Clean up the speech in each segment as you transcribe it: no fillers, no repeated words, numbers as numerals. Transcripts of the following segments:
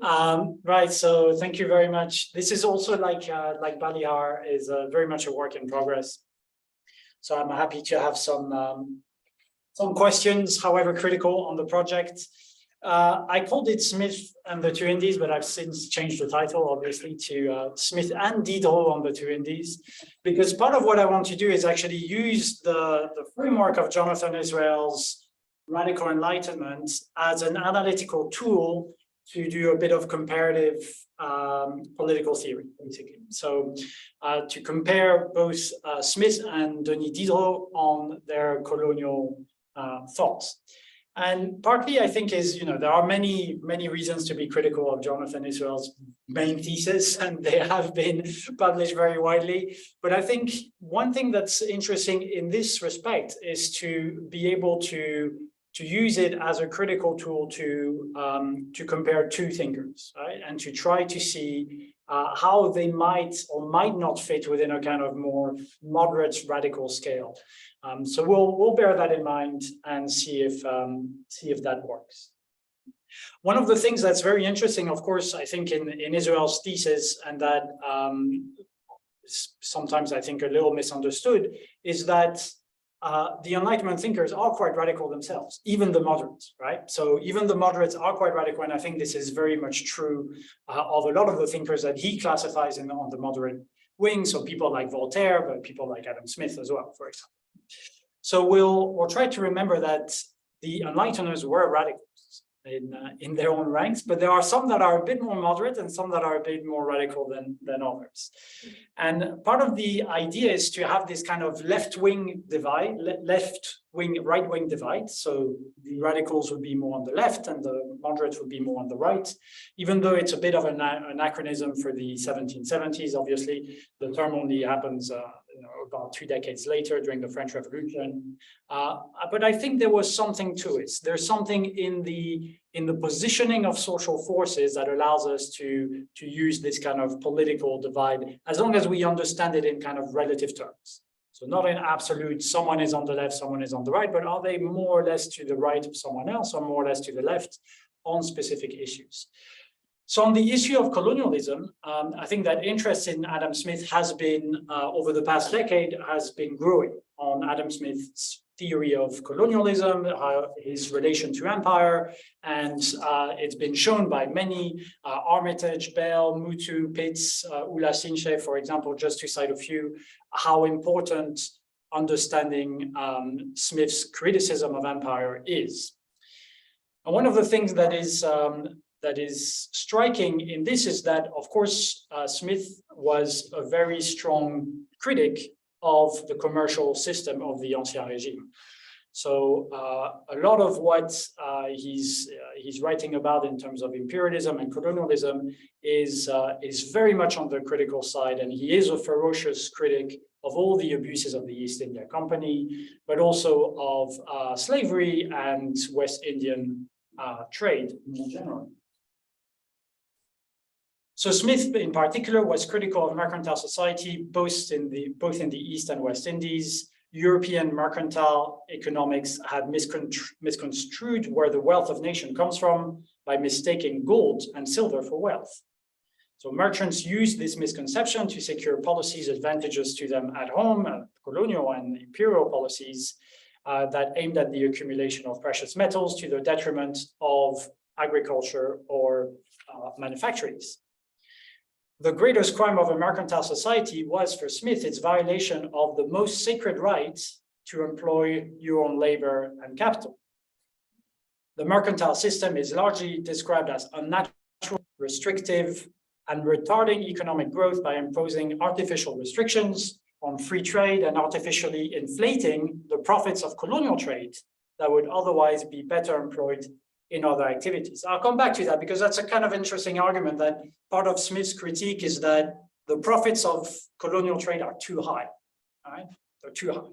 Right, so thank you very much. This is also like Balihar is very much a work in progress. So I'm happy to have some questions, however critical, on the project. I called it Smith and the two Indies, but I've since changed the title, obviously, to Smith and Diderot on the two Indies, because part of what I want to do is actually use the framework of Jonathan Israel's radical enlightenment as an analytical tool to do a bit of comparative political theory, basically. So to compare both Smith and Denis Diderot on their colonial thoughts. And partly, I think, is, there are many reasons to be critical of Jonathan Israel's main thesis, and they have been published very widely. But I think one thing that's interesting in this respect is to be able to use it as a critical tool to compare two thinkers, right? And to try to see how they might or might not fit within a kind of more moderate radical scale. So we'll bear that in mind and see if that works. One of the things that's very interesting, of course, I think in Israel's thesis, and that sometimes I think a little misunderstood, is that the Enlightenment thinkers are quite radical themselves, even the moderates, right? So even the moderates are quite radical, and I think this is very much true of a lot of the thinkers that he classifies on the moderate wing. So people like Voltaire, but people like Adam Smith as well, for example. So we'll try to remember that the Enlighteners were radicals in their own ranks, but there are some that are a bit more moderate and some that are a bit more radical than others. And part of the idea is to have this kind of left-wing divide, left-wing, right-wing divide. So the radicals would be more on the left and the moderates would be more on the right, even though it's a bit of an anachronism for the 1770s. Obviously, the term only happens about 2 decades later during the French Revolution. But I think there was something to it. There's something in the positioning of social forces that allows us to use this kind of political divide, as long as we understand it in kind of relative terms. So not in absolute, someone is on the left, someone is on the right, but are they more or less to the right of someone else or more or less to the left on specific issues? So on the issue of colonialism, I think that interest in Adam Smith has been, over the past decade, has been growing on Adam Smith's theory of colonialism, his relation to empire, and it's been shown by many, Armitage, Bell, Mutu, Pitts, Ulla Sinche, for example, just to cite a few, how important understanding Smith's criticism of empire is. And one of the things that is striking in this is that, of course, Smith was a very strong critic of the commercial system of the Ancien Régime. So a lot of what he's writing about in terms of imperialism and colonialism is very much on the critical side, and he is a ferocious critic of all the abuses of the East India Company, but also of slavery and West Indian trade in general. So Smith, in particular, was critical of mercantile society, both in the East and West Indies. European mercantile economics had misconstrued where the wealth of nation comes from by mistaking gold and silver for wealth. So merchants used this misconception to secure policies advantageous to them at home, colonial and imperial policies that aimed at the accumulation of precious metals to the detriment of agriculture or manufactories. The greatest crime of a mercantile society was, for Smith, its violation of the most sacred right to employ your own labor and capital. The mercantile system is largely described as unnatural, restrictive, and retarding economic growth by imposing artificial restrictions on free trade and artificially inflating the profits of colonial trade that would otherwise be better employed in other activities. I'll come back to that because that's a kind of interesting argument that part of Smith's critique is that the profits of colonial trade are too high, right? They're too high.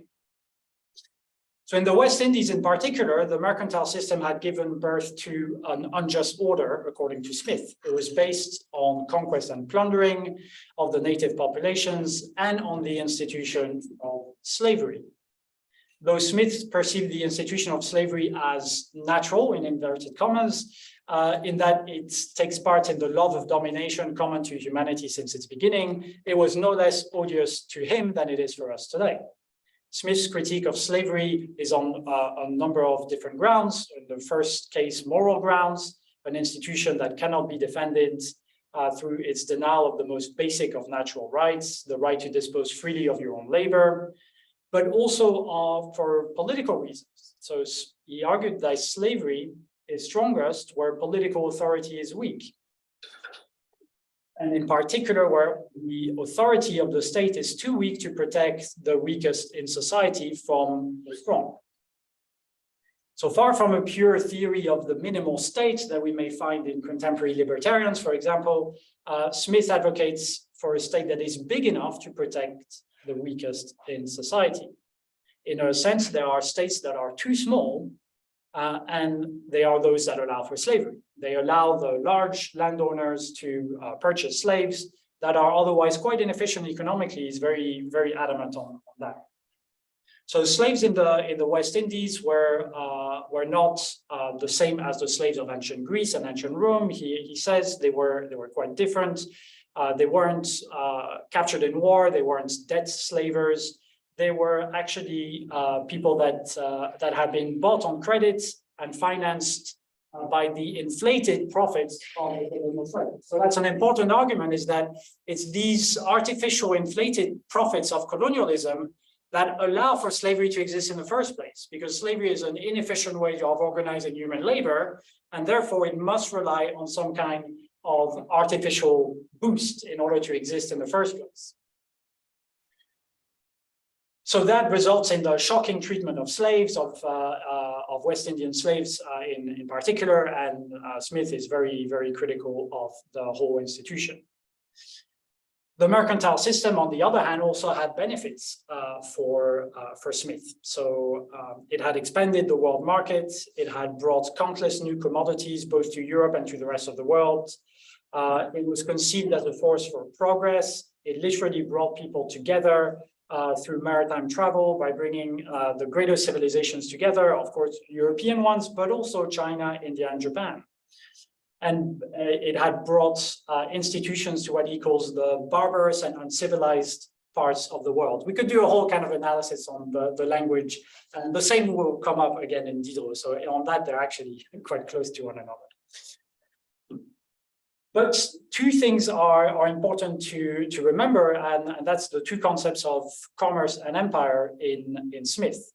So in the West Indies in particular, the mercantile system had given birth to an unjust order, according to Smith. It was based on conquest and plundering of the native populations and on the institution of slavery. Though Smith perceived the institution of slavery as natural, in inverted commas, in that it takes part in the love of domination common to humanity since its beginning. It was no less odious to him than it is for us today. Smith's critique of slavery is on a number of different grounds. In the first case, moral grounds, an institution that cannot be defended through its denial of the most basic of natural rights, the right to dispose freely of your own labor, but also for political reasons. So he argued that slavery is strongest where political authority is weak. And in particular, where the authority of the state is too weak to protect the weakest in society from the strong. So far from a pure theory of the minimal state that we may find in contemporary libertarians, for example, Smith advocates for a state that is big enough to protect the weakest in society. In a sense, there are states that are too small, and they are those that allow for slavery. They allow the large landowners to purchase slaves that are otherwise quite inefficient economically. Is very, very adamant on that. So slaves in the West Indies were not the same as the slaves of ancient Greece and ancient Rome. He says they were quite different. They weren't captured in war. They weren't debt slavers. They were actually people that had been bought on credit and financed by the inflated profits of the colonial trade. So that's an important argument, is that it's these artificial inflated profits of colonialism that allow for slavery to exist in the first place, because slavery is an inefficient way of organizing human labor, and therefore it must rely on some kind of artificial boost in order to exist in the first place. So that results in the shocking treatment of slaves, of West Indian slaves in particular, and Smith is very, very critical of the whole institution. The mercantile system, on the other hand, also had benefits for Smith. So it had expanded the world market. It had brought countless new commodities, both to Europe and to the rest of the world. It was conceived as a force for progress. It literally brought people together through maritime travel by bringing the greater civilizations together, of course, European ones, but also China, India, and Japan. And it had brought institutions to what he calls the barbarous and uncivilized parts of the world. We could do a whole kind of analysis on the language, and the same will come up again in Diderot. So on that, they're actually quite close to one another. But two things are important to remember, and that's the two concepts of commerce and empire in Smith.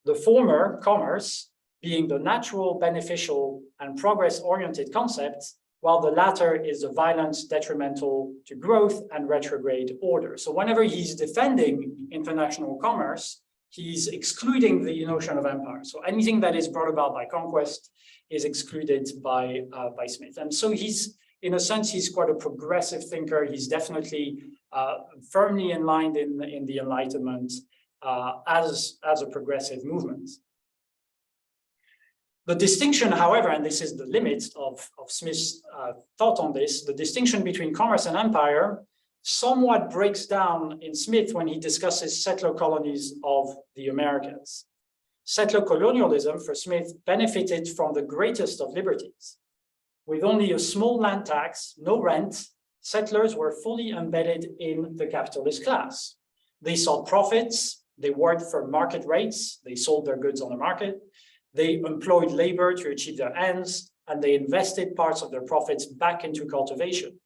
The former, commerce, being the natural, beneficial, and progress-oriented concept, while the latter is the violent, detrimental to growth and retrograde order. So whenever he's defending international commerce, he's excluding the notion of empire. So anything that is brought about by conquest is excluded by Smith. And so he's, in a sense, he's quite a progressive thinker. He's definitely firmly in line in the Enlightenment as a progressive movement. The distinction, however, and this is the limit of Smith's thought on this, the distinction between commerce and empire somewhat breaks down in Smith when he discusses settler colonies of the Americas. Settler colonialism for Smith benefited from the greatest of liberties. With only a small land tax, no rent, settlers were fully embedded in the capitalist class. They sought profits, they worked for market rates, they sold their goods on the market, they employed labor to achieve their ends, and they invested parts of their profits back into cultivation.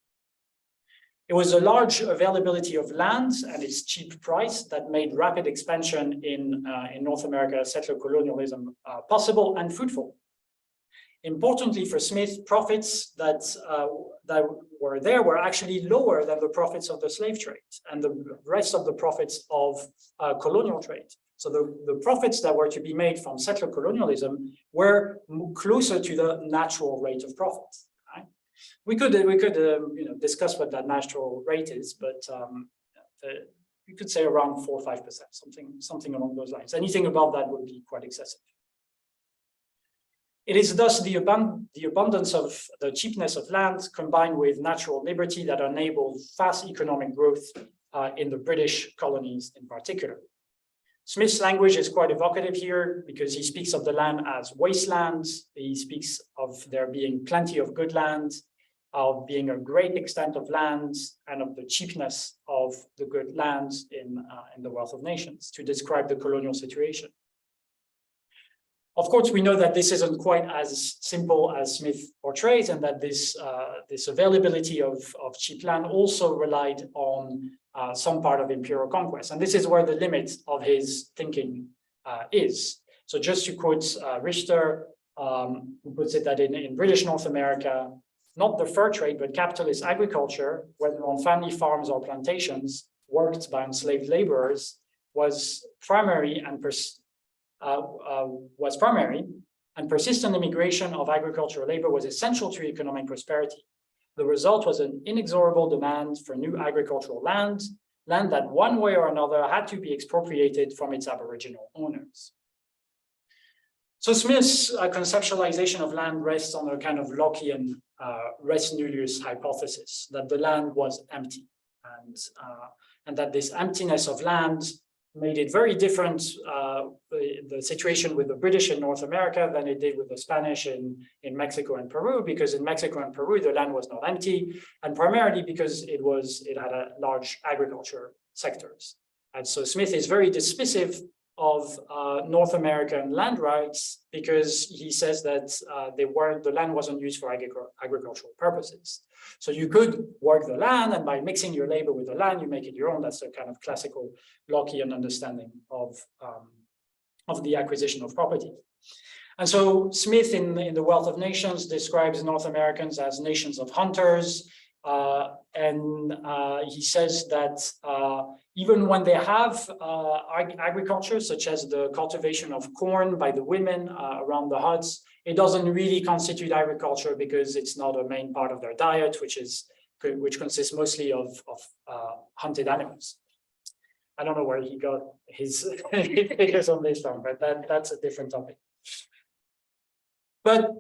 It was a large availability of land and its cheap price that made rapid expansion in North America settler colonialism possible and fruitful. Importantly for Smith, profits that were there were actually lower than the profits of the slave trade and the rest of the profits of colonial trade. So the profits that were to be made from settler colonialism were closer to the natural rate of profit. Right? We could discuss what that natural rate is, but we could say around 4 or 5%, something along those lines. Anything above that would be quite excessive. It is thus the abundance of the cheapness of land combined with natural liberty that enabled fast economic growth in the British colonies in particular. Smith's language is quite evocative here because he speaks of the land as wastelands. He speaks of there being plenty of good land, of being a great extent of land, and of the cheapness of the good lands in the wealth of nations to describe the colonial situation. Of course, we know that this isn't quite as simple as Smith portrays, and that this availability of cheap land also relied on some part of imperial conquest. And this is where the limit of his thinking is. So just to quote Richter, who puts it that in British North America, not the fur trade, but capitalist agriculture, whether on family farms or plantations, worked by enslaved laborers, was primary and persistent immigration of agricultural labor was essential to economic prosperity. The result was an inexorable demand for new agricultural land that one way or another had to be expropriated from its aboriginal owners. So Smith's conceptualization of land rests on a kind of Lockean res nullius hypothesis, that the land was empty, and that this emptiness of land made it very different, the situation with the British in North America than it did with the Spanish in Mexico and Peru, because in Mexico and Peru, the land was not empty, and primarily because it had a large agriculture sectors. And so Smith is very dismissive of North American land rights because he says that the land wasn't used for agricultural purposes. So you could work the land, and by mixing your labor with the land, you make it your own. That's a kind of classical Lockean understanding of the acquisition of property. And so Smith in The Wealth of Nations describes North Americans as nations of hunters. And he says that even when they have agriculture, such as the cultivation of corn by the women around the huts, it doesn't really constitute agriculture because it's not a main part of their diet, which consists mostly of hunted animals. I don't know where he got his figures on this from, but that's a different topic. But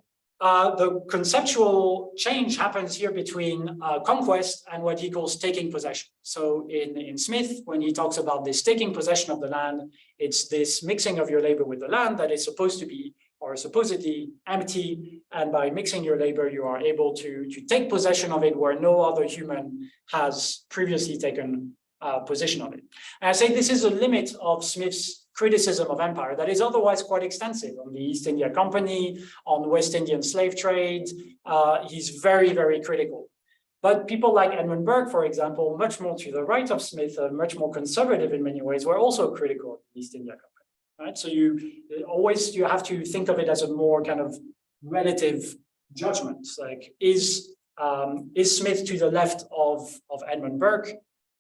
the conceptual change happens here between conquest and what he calls taking possession. So in Smith, when he talks about this taking possession of the land, it's this mixing of your labor with the land that is supposed to be or supposedly empty. And by mixing your labor, you are able to take possession of it where no other human has previously taken possession of it. And I say this is a limit of Smith's criticism of empire that is otherwise quite extensive on the East India Company, on West Indian slave trade. He's very, very critical. But people like Edmund Burke, for example, much more to the right of Smith, much more conservative in many ways, were also critical of the East India Company. Right? So you have to think of it as a more kind of relative judgment. Like, is Smith to the left of Edmund Burke?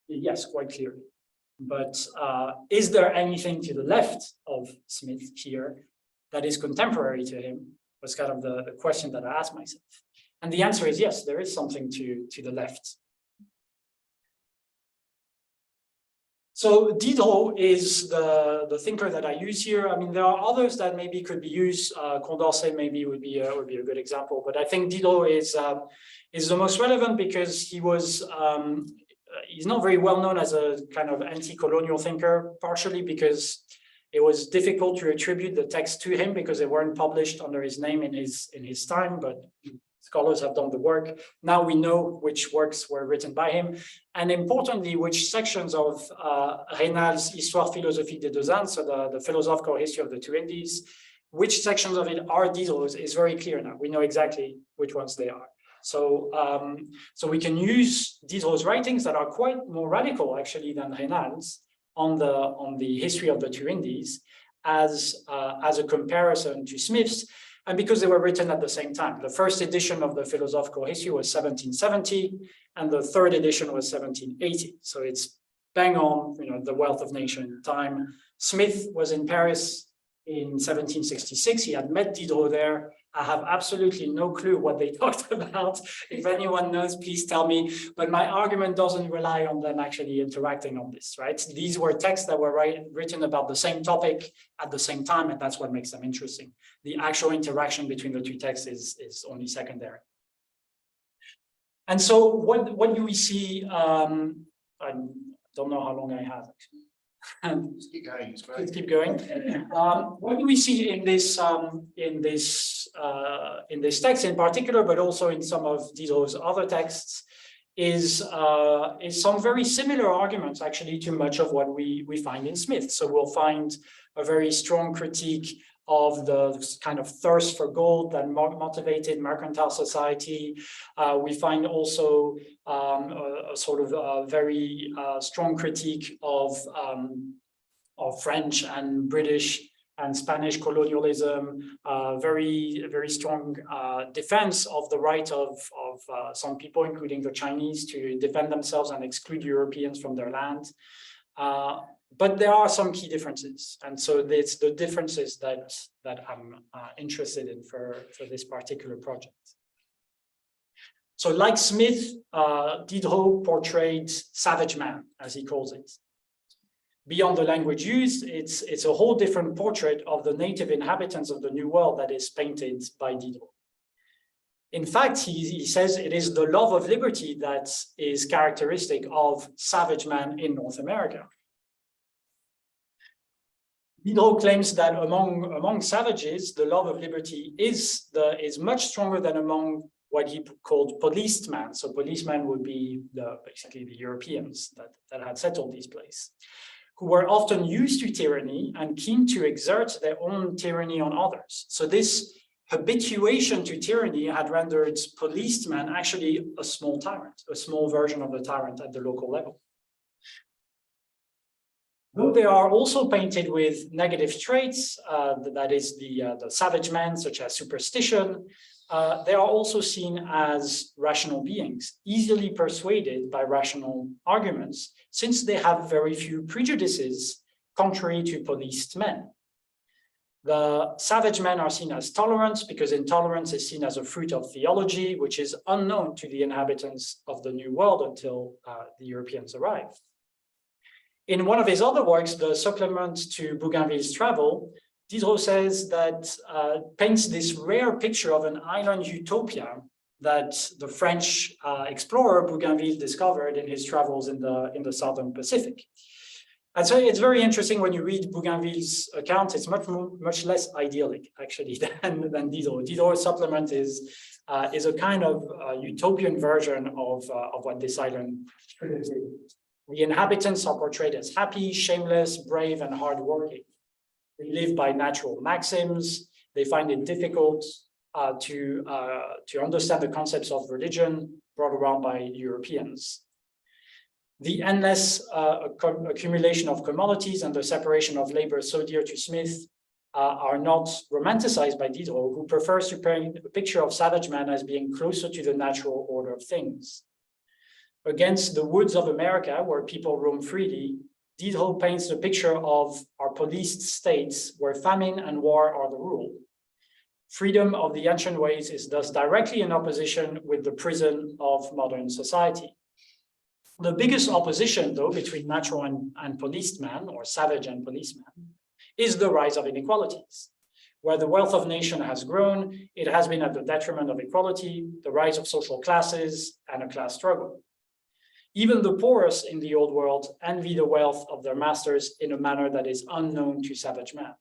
Yes, quite clearly. But is there anything to the left of Smith here that is contemporary to him? Was kind of the question that I asked myself. And the answer is yes, there is something to the left. So Diderot is the thinker that I use here. I mean, there are others that maybe could be used. Condorcet maybe would be a good example, but I think Diderot is the most relevant because he was he's not very well known as a kind of anti-colonial thinker, partially because it was difficult to attribute the text to him because they weren't published under his name in his time, but scholars have done the work. Now we know which works were written by him, and importantly, which sections of Raynal's Histoire philosophique des deux Indes, so the philosophical history of the two Indies, which sections of it are Diderot's is very clear now. We know exactly which ones they are. So, so we can use Diderot's writings that are quite more radical actually than Raynal's on the history of the two Indies as a comparison to Smith's, and because they were written at the same time. The first edition of the philosophical history was 1770, and the third edition was 1780. So it's bang on, the Wealth of Nations time. Smith was in Paris in 1766. He had met Diderot there. I have absolutely no clue what they talked about. If anyone knows, please tell me. But my argument doesn't rely on them actually interacting on this, right? These were texts that were written about the same topic at the same time, and that's what makes them interesting. The actual interaction between the two texts is only secondary. And so what do we see? I don't know how long I have, actually. And Keep going, it's great. let's keep going. What do we see in this text in particular, but also in some of Diderot's other texts, is some very similar arguments actually to much of what we find in Smith. So we'll find a very strong critique of the kind of thirst for gold that motivated mercantile society. We find also a sort of very strong critique of French and British and Spanish colonialism, very, very strong defense of the right of some people, including the Chinese, to defend themselves and exclude Europeans from their land. But there are some key differences. And so it's the differences that I'm interested in for this particular project. So like Smith, Diderot portrayed savage man, as he calls it. Beyond the language used, it's a whole different portrait of the native inhabitants of the New World that is painted by Diderot. In fact, he says it is the love of liberty that is characteristic of savage man in North America. Diderot claims that among savages, the love of liberty is much stronger than among what he called policemen. So policemen would be basically the Europeans that had settled these places, who were often used to tyranny and keen to exert their own tyranny on others. So this habituation to tyranny had rendered policemen actually a small tyrant, a small version of the tyrant at the local level. Though they are also painted with negative traits, that is the savage man, such as superstition, they are also seen as rational beings, easily persuaded by rational arguments, since they have very few prejudices, contrary to policed men. The savage men are seen as tolerant because intolerance is seen as a fruit of theology, which is unknown to the inhabitants of the New World until the Europeans arrive. In one of his other works, the supplement to Bougainville's travel, Diderot says that paints this rare picture of an island utopia that the French explorer Bougainville discovered in his travels in the Southern Pacific. And so it's very interesting when you read Bougainville's account, it's much less idyllic actually than Diderot. Diderot's supplement is a kind of utopian version of what this island is. The inhabitants are portrayed as happy, shameless, brave, and hardworking. They live by natural maxims. They find it difficult to understand the concepts of religion brought around by Europeans. The endless accumulation of commodities and the separation of labor so dear to Smith are not romanticized by Diderot, who prefers to paint a picture of savage man as being closer to the natural order of things. Against the woods of America, where people roam freely, Diderot paints the picture of our policed states where famine and war are the rule. Freedom of the ancient ways is thus directly in opposition with the prison of modern society. The biggest opposition, though, between natural and policed man, or savage and policeman, is the rise of inequalities. Where the wealth of nation has grown, it has been at the detriment of equality, the rise of social classes, and a class struggle. Even the poorest in the old world envy the wealth of their masters in a manner that is unknown to savage man.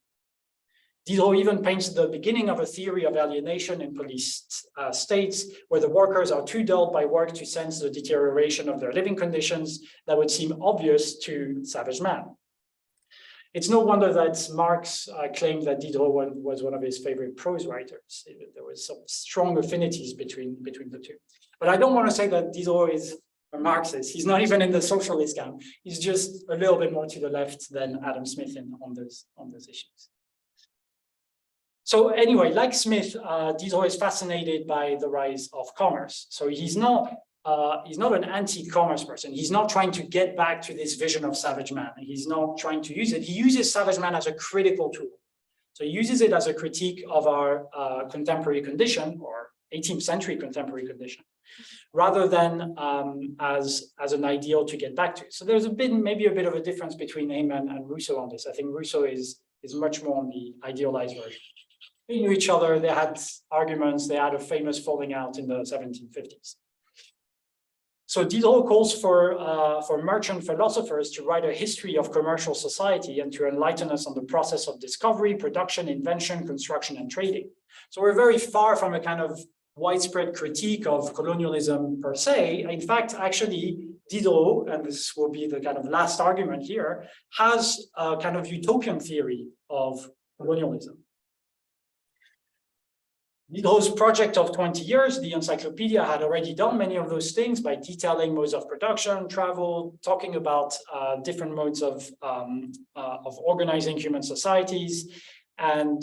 Diderot even paints the beginning of a theory of alienation in policed states, where the workers are too dulled by work to sense the deterioration of their living conditions that would seem obvious to savage man. It's no wonder that Marx claimed that Diderot was one of his favorite prose writers. There was some strong affinities between the two. But I don't want to say that Diderot is a Marxist. He's not even in the socialist camp. He's just a little bit more to the left than Adam Smith on those issues. So anyway, like Smith, Diderot is fascinated by the rise of commerce. So he's not an anti-commerce person. He's not trying to get back to this vision of savage man. He's not trying to use it. He uses savage man as a critical tool. So he uses it as a critique of our contemporary condition, or 18th century contemporary condition, rather than as an ideal to get back to. So there's maybe a bit of a difference between him and Rousseau on this. I think Rousseau is much more on the idealized version. They knew each other, they had arguments, they had a famous falling out in the 1750s. So Diderot calls for merchant philosophers to write a history of commercial society and to enlighten us on the process of discovery, production, invention, construction, and trading. So we're very far from a kind of widespread critique of colonialism per se. In fact, actually, Diderot, and this will be the kind of last argument here, has a kind of utopian theory of colonialism. Diderot's project of 20 years, the encyclopedia, had already done many of those things by detailing modes of production, travel, talking about different modes of organizing human societies. And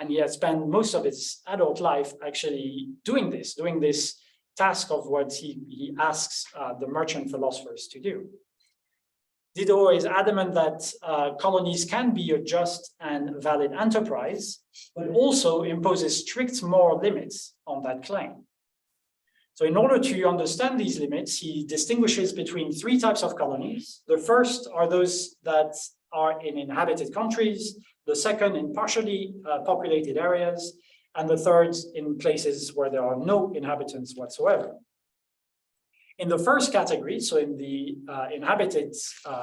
he had spent most of his adult life actually doing this task of what he asks the merchant philosophers to do. Diderot is adamant that colonies can be a just and valid enterprise, but also imposes strict moral limits on that claim. So in order to understand these limits, he distinguishes between three types of colonies. The first are those that are in inhabited countries, the second in partially populated areas, and the third in places where there are no inhabitants whatsoever. In the first category, so in the inhabited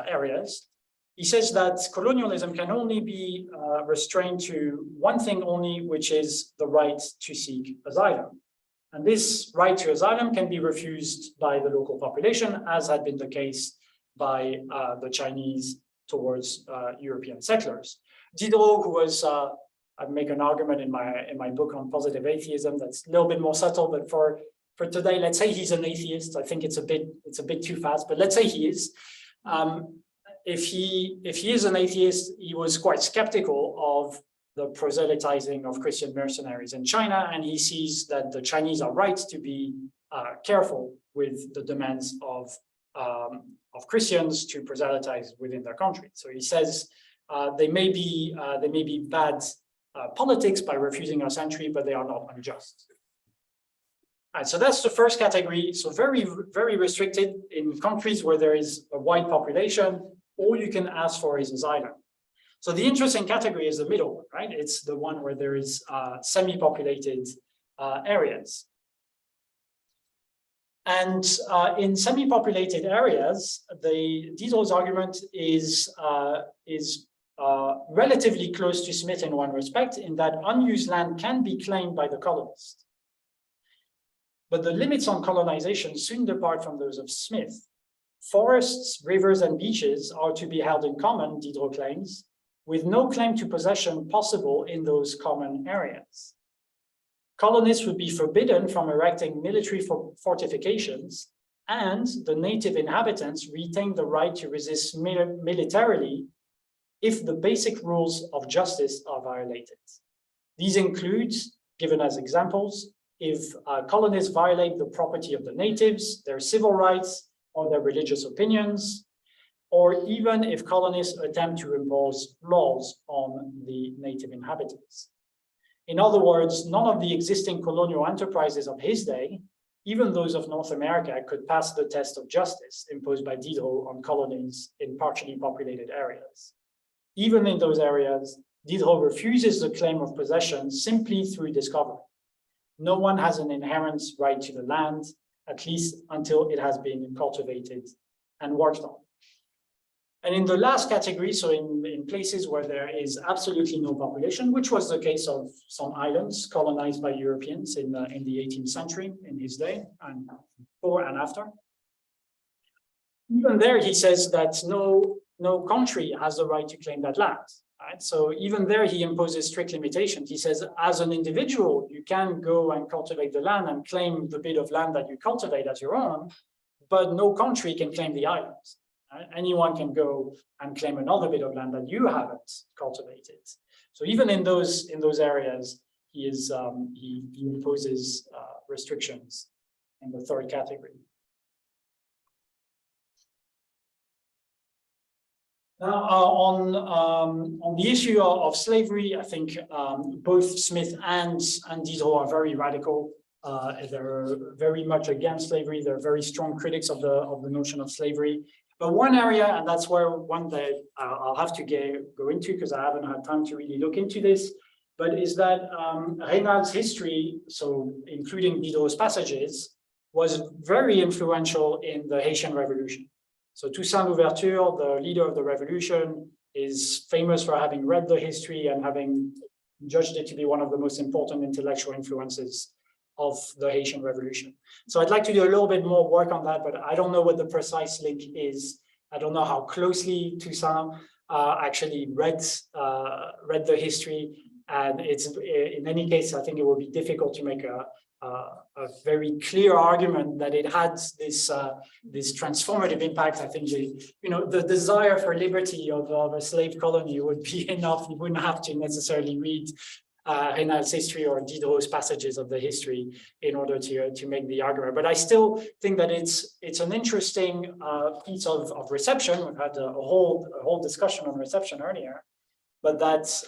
areas, he says that colonialism can only be restrained to one thing only, which is the right to seek asylum. And this right to asylum can be refused by the local population, as had been the case by the Chinese towards European settlers. Diderot, who was, I make an argument in my book on positive atheism that's a little bit more subtle, but for today, let's say he's an atheist. I think it's a bit too fast, but let's say he is. If he is an atheist, he was quite skeptical of the proselytizing of Christian mercenaries in China, and he sees that the Chinese are right to be careful with the demands of Christians to proselytize within their country. So he says they may be bad politics by refusing our entry, but they are not unjust. Right, so that's the first category. So very, very restricted in countries where there is a wide population. All you can ask for is asylum. So the interesting category is the middle one, right? It's the one where there is semi-populated areas. And in semi-populated areas, Diderot's argument is relatively close to Smith in one respect, in that unused land can be claimed by the colonist. But the limits on colonization soon depart from those of Smith. Forests, rivers, and beaches are to be held in common, Diderot claims, with no claim to possession possible in those common areas. Colonists would be forbidden from erecting military fortifications, and the native inhabitants retain the right to resist militarily if the basic rules of justice are violated. These include, given as examples, if colonists violate the property of the natives, their civil rights, or their religious opinions, or even if colonists attempt to impose laws on the native inhabitants. In other words, none of the existing colonial enterprises of his day, even those of North America, could pass the test of justice imposed by Diderot on colonies in partially populated areas. Even in those areas, Diderot refuses the claim of possession simply through discovery. No one has an inherent right to the land, at least until it has been cultivated and worked on. And in the last category, so in places where there is absolutely no population, which was the case of some islands colonized by Europeans in the 18th century, in his day, and before and after. Even there, he says that no country has the right to claim that land. Right? So even there, he imposes strict limitations. He says, as an individual, you can go and cultivate the land and claim the bit of land that you cultivate as your own, but no country can claim the islands. Right? Anyone can go and claim another bit of land that you haven't cultivated. So even in those areas, he imposes restrictions in the third category. Now, on the issue of slavery, I think both Smith and Diderot are very radical. They're very much against slavery. They're very strong critics of the notion of slavery. But one area, and that's one that I'll have to go into because I haven't had time to really look into this, but is that Reynald's history, so including Diderot's passages, was very influential in the Haitian Revolution. So Toussaint Louverture, the leader of the revolution, is famous for having read the history and having judged it to be one of the most important intellectual influences of the Haitian Revolution. So I'd like to do a little bit more work on that, but I don't know what the precise link is. I don't know how closely Toussaint actually read the history, and it's in any case, I think it will be difficult to make a very clear argument that it had this transformative impact. I think the desire for liberty of a slave colony would be enough. You wouldn't have to necessarily read Raynal's history or Diderot's passages of the history in order to make the argument. But I still think that it's an interesting piece of reception. We've had a whole discussion on reception earlier, but that's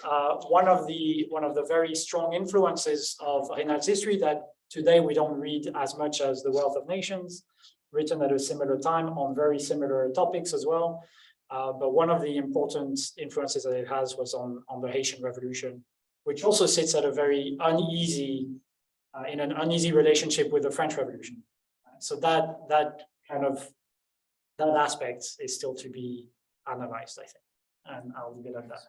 one of the very strong influences of Raynal's history that today we don't read as much as The Wealth of Nations, written at a similar time on very similar topics as well. But one of the important influences that it has was on the Haitian Revolution, which also sits at a very uneasy, in an uneasy relationship with the French Revolution. So that aspect is still to be analyzed, I think. And I'll leave it at that.